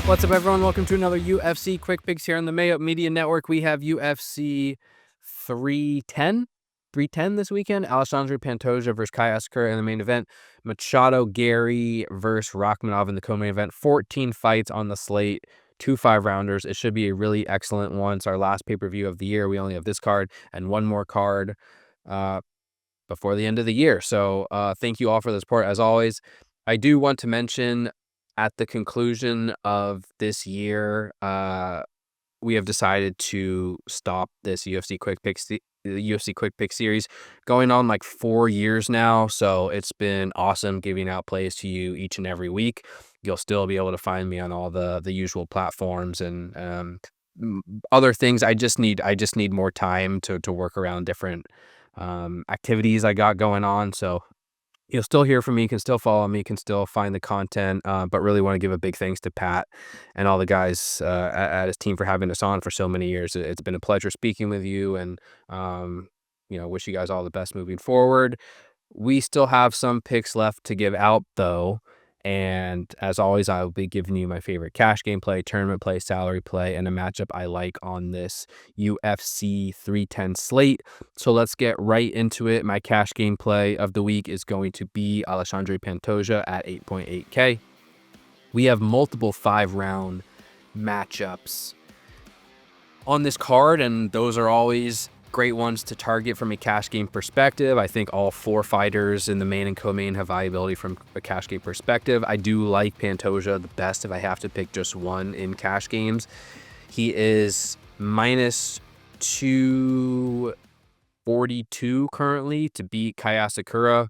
What's up, everyone? Welcome to another UFC Quick Picks here on the Mayo Media Network. We have UFC 310 this weekend. Alexandre Pantoja versus Kai Asakura in the main event. Machado Gary versus Rakhmonov in the co-main event. 14 fights on the slate, 2 5-rounders. It should be a really excellent one. It's our last pay-per-view of the year. We only have this card and one more card before the end of the year. So thank you all for the support. As always, I do want to mention at the conclusion of this year, we have decided to stop this UFC Quick Pick series, going on like 4 years now. So it's been awesome giving out plays to you each and every week. You'll still be able to find me on all the usual platforms and other things. I just need more time to work around different activities I got going on. So you'll still hear from me, you can still follow me, you can still find the content, but really want to give a big thanks to Pat and all the guys at his team for having us on for so many years. It's been a pleasure speaking with you, and wish you guys all the best moving forward. We still have some picks left to give out, though. And as always, I will be giving you my favorite cash game play, tournament play, salary play, and a matchup I like on this UFC 310 slate. So let's get right into it. My cash game play of the week is going to be Alexandre Pantoja at 8.8K. We have multiple 5-round matchups on this card, and those are always great ones to target from a cash game perspective. I think all 4 fighters in the main and co-main have viability from a cash game perspective. I do like Pantoja the best if I have to pick just one in cash games. He is minus 242 currently to beat Kai Asakura.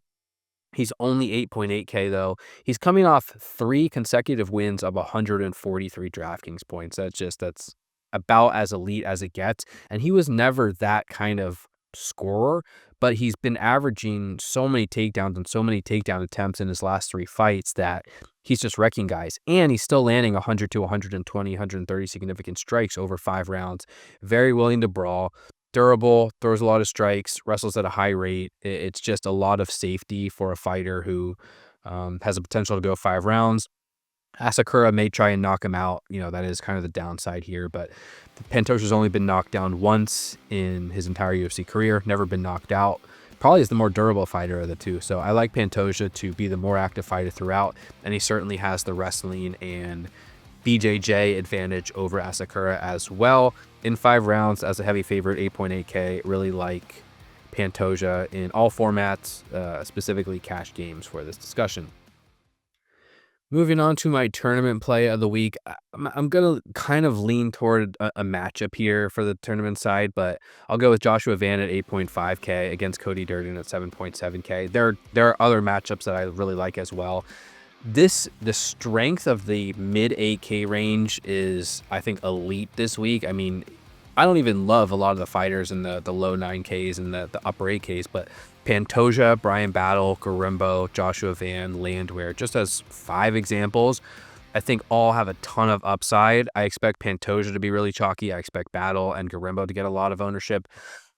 He's only 8.8K though. He's coming off 3 consecutive wins of 143 DraftKings points. That's about as elite as it gets. And he was never that kind of scorer, but he's been averaging so many takedowns and so many takedown attempts in his last 3 fights that he's just wrecking guys. And he's still landing 100 to 120, 130 significant strikes over 5 rounds. Very willing to brawl. Durable, throws a lot of strikes, wrestles at a high rate. It's just a lot of safety for a fighter who has the potential to go 5 rounds. Asakura may try and knock him out. That is kind of the downside here, but Pantoja's only been knocked down once in his entire UFC career, never been knocked out. Probably is the more durable fighter of the two. So I like Pantoja to be the more active fighter throughout, and he certainly has the wrestling and BJJ advantage over Asakura as well. In 5 rounds, as a heavy favorite, 8.8K, really like Pantoja in all formats, specifically cash games for this discussion. Moving on to my tournament play of the week, I'm going to kind of lean toward a matchup here for the tournament side, but I'll go with Joshua Van at 8.5K against Cody Durden at 7.7K. There are other matchups that I really like as well. The strength of the mid 8K range is, I think, elite this week. I mean, I don't even love a lot of the fighters in the low 9Ks and the upper 8Ks, but Pantoja, Brian Battle, Garimbo, Joshua Van, Landwehr, just as 5 examples, I think all have a ton of upside. I expect Pantoja to be really chalky. I expect Battle and Garimbo to get a lot of ownership.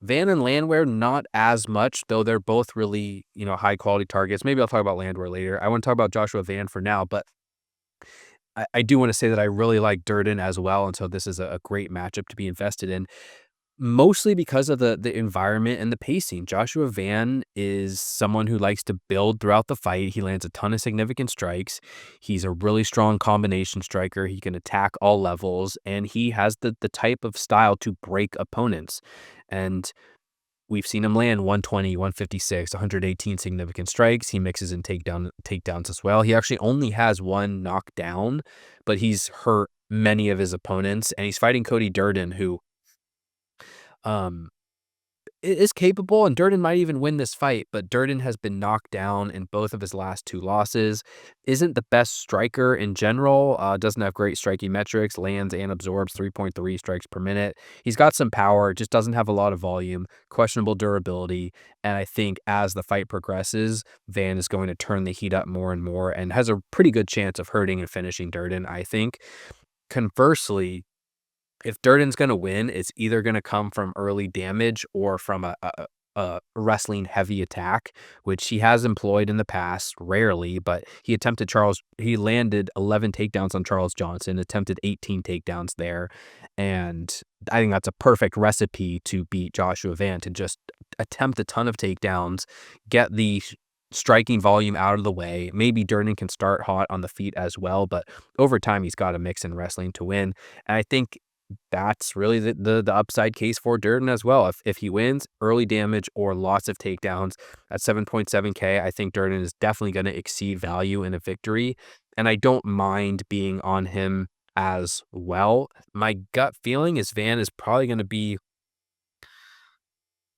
Van and Landwehr, not as much, though they're both really, high quality targets. Maybe I'll talk about Landwehr later. I want to talk about Joshua Van for now, but I do want to say that I really like Durden as well, and so this is a great matchup to be invested in, mostly because of the environment and the pacing. Joshua Van is someone who likes to build throughout the fight. He lands a ton of significant strikes. He's a really strong combination striker. He can attack all levels, and he has the type of style to break opponents. And we've seen him land 120, 156, 118 significant strikes. He mixes in takedowns as well. He actually only has 1 knockdown, but he's hurt many of his opponents, and he's fighting Cody Durden, who is capable, and Durden might even win this fight, but Durden has been knocked down in both of his last 2 losses, isn't the best striker in general, doesn't have great striking metrics, lands and absorbs 3.3 strikes per minute. He's got some power, just doesn't have a lot of volume, questionable durability, and I think as the fight progresses, Van is going to turn the heat up more and more and has a pretty good chance of hurting and finishing Durden, I think. Conversely, if Durden's going to win, it's either going to come from early damage or from a wrestling heavy attack, which he has employed in the past, rarely, but he landed 11 takedowns on Charles Johnson, attempted 18 takedowns there. And I think that's a perfect recipe to beat Joshua Van, to just attempt a ton of takedowns, get the striking volume out of the way. Maybe Durden can start hot on the feet as well, but over time he's got a mix in wrestling to win. And I think that's really the upside case for Durden as well. If he wins, early damage or lots of takedowns at 7.7K, I think Durden is definitely going to exceed value in a victory. And I don't mind being on him as well. My gut feeling is Van is probably going to be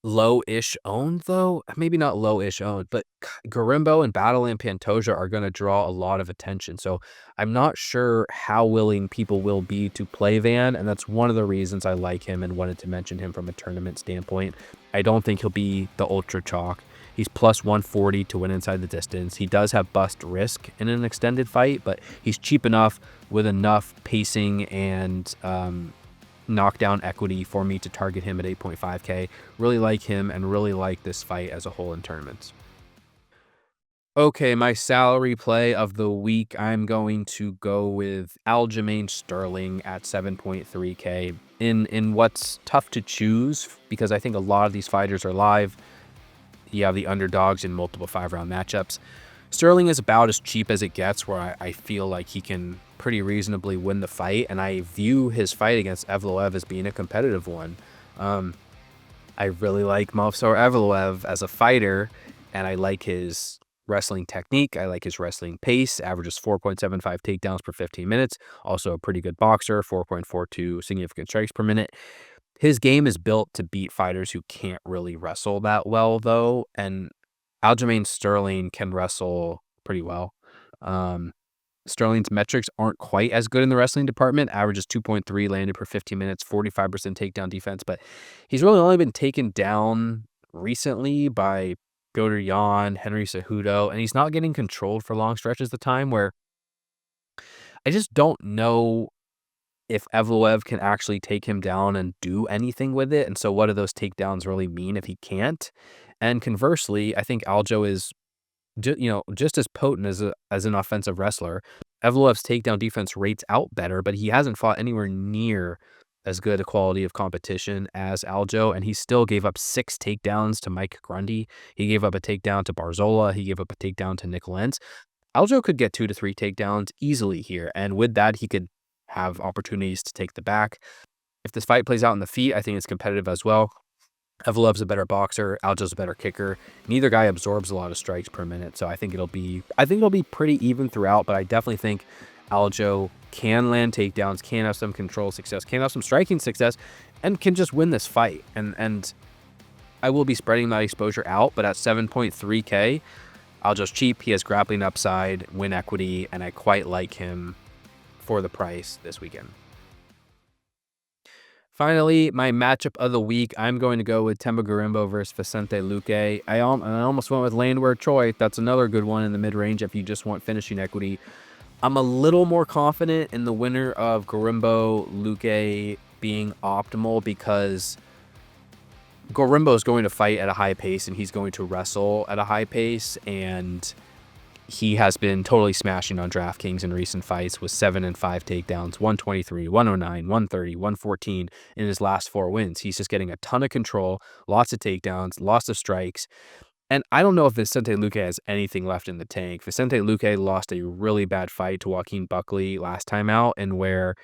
low-ish owned, though. Maybe not low-ish owned, but Garimbo and Battle and Pantoja are going to draw a lot of attention. So I'm not sure how willing people will be to play Van, and that's one of the reasons I like him and wanted to mention him from a tournament standpoint. I don't think he'll be the ultra chalk. He's plus 140 to win inside the distance. He does have bust risk in an extended fight, but he's cheap enough with enough pacing and knockdown equity for me to target him at 8.5K. Really like him and really like this fight as a whole in tournaments. Okay, my salary play of the week, I'm going to go with Aljamain Sterling at 7.3K in what's tough to choose, because I think a lot of these fighters are live. You have the underdogs in multiple 5-round matchups. Sterling is about as cheap as it gets, where I feel like he can pretty reasonably win the fight, and I view his fight against Evloev as being a competitive one. I really like Movsar Evloev as a fighter, and I like his wrestling technique. I like his wrestling pace, averages 4.75 takedowns per 15 minutes. Also a pretty good boxer, 4.42 significant strikes per minute. His game is built to beat fighters who can't really wrestle that well, though, and Aljamain Sterling can wrestle pretty well. Sterling's metrics aren't quite as good in the wrestling department. Averages 2.3 landed per 15 minutes, 45% takedown defense, but he's really only been taken down recently by Piotr Jan, Henry Cejudo, and he's not getting controlled for long stretches of time, where I just don't know if Evloev can actually take him down and do anything with it. And so what do those takedowns really mean if he can't? And conversely, I think Aljo is just as potent as an offensive wrestler. Evloev's takedown defense rates out better, but he hasn't fought anywhere near as good a quality of competition as Aljo, and he still gave up 6 takedowns to Mike Grundy. He gave up a takedown to Barzola. He gave up a takedown to Nick Lentz. Aljo could get 2 to 3 takedowns easily here, and with that, he could have opportunities to take the back. If this fight plays out in the feet, I think it's competitive as well. Evloev's a better boxer. Aljo's a better kicker. Neither guy absorbs a lot of strikes per minute, so I think it'll be pretty even throughout. But I definitely think Aljo can land takedowns, can have some control success, can have some striking success, and can just win this fight. And I will be spreading my exposure out, but at 7.3K, Aljo's cheap. He has grappling upside, win equity, and I quite like him for the price this weekend. Finally, my matchup of the week, I'm going to go with Temba Garimbo versus Vicente Luque. I almost went with Landwehr Choi. That's another good one in the mid-range if you just want finishing equity. I'm a little more confident in the winner of Garimbo Luque being optimal, because Garimbo is going to fight at a high pace and he's going to wrestle at a high pace, and he has been totally smashing on DraftKings in recent fights with 7 and 5 takedowns, 123, 109, 130, 114 in his last 4 wins. He's just getting a ton of control, lots of takedowns, lots of strikes. And I don't know if Vicente Luque has anything left in the tank. Vicente Luque lost a really bad fight to Joaquin Buckley last time out, and where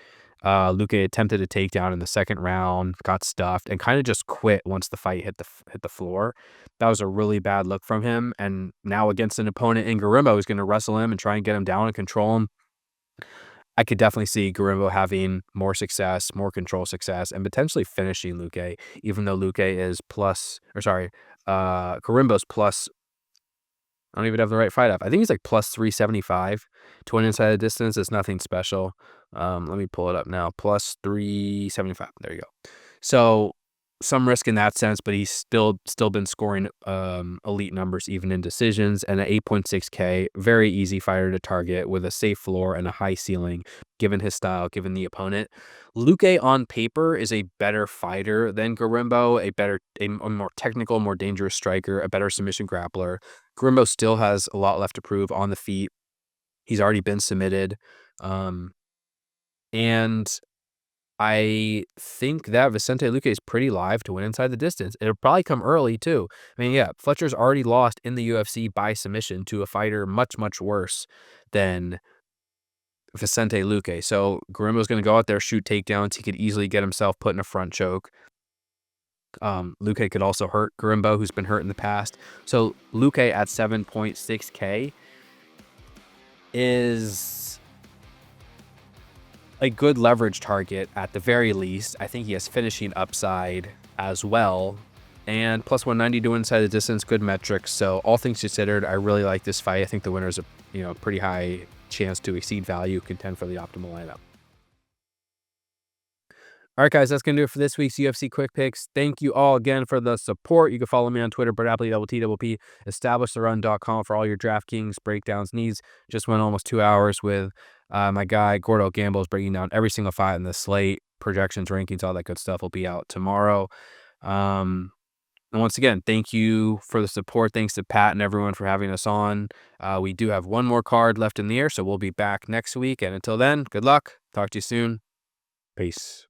Luque attempted a takedown in the second round, got stuffed, and kind of just quit once the fight hit the floor. That was a really bad look from him. And now against an opponent in Garimbo who's going to wrestle him and try and get him down and control him, I could definitely see Garimbo having more success, more control success, and potentially finishing Luque, even though Luque is Garimbo's plus, I don't even have the right fight up. I think he's like plus 375 to win inside the distance. It's nothing special. Let me pull it up now. Plus 375. There you go. So some risk in that sense, but he's still been scoring elite numbers even in decisions. And at 8.6K, very easy fighter to target with a safe floor and a high ceiling, given his style, given the opponent. Luque on paper is a better fighter than Garimbo, a more technical, more dangerous striker, a better submission grappler. Garimbo still has a lot left to prove on the feet. He's already been submitted. And I think that Vicente Luque is pretty live to win inside the distance. It'll probably come early, too. I mean, yeah, Fletcher's already lost in the UFC by submission to a fighter much, much worse than Vicente Luque. So Garimbo's going to go out there, shoot takedowns. He could easily get himself put in a front choke. Luque could also hurt Garimbo, who's been hurt in the past. So Luque at 7.6K is a good leverage target at the very least. I think he has finishing upside as well. And plus 190 to inside the distance, good metrics. So all things considered, I really like this fight. I think the winner's a pretty high chance to exceed value, contend for the optimal lineup. All right, guys, that's going to do it for this week's UFC Quick Picks. Thank you all again for the support. You can follow me on Twitter, Appley, TTP, EstablishTheRun.com for all your DraftKings breakdowns needs. Just went almost 2 hours with my guy, Gordo Gamble, is breaking down every single fight in the slate, projections, rankings, all that good stuff will be out tomorrow. And once again, thank you for the support. Thanks to Pat and everyone for having us on. We do have one more card left in the air, so we'll be back next week. And until then, good luck. Talk to you soon. Peace.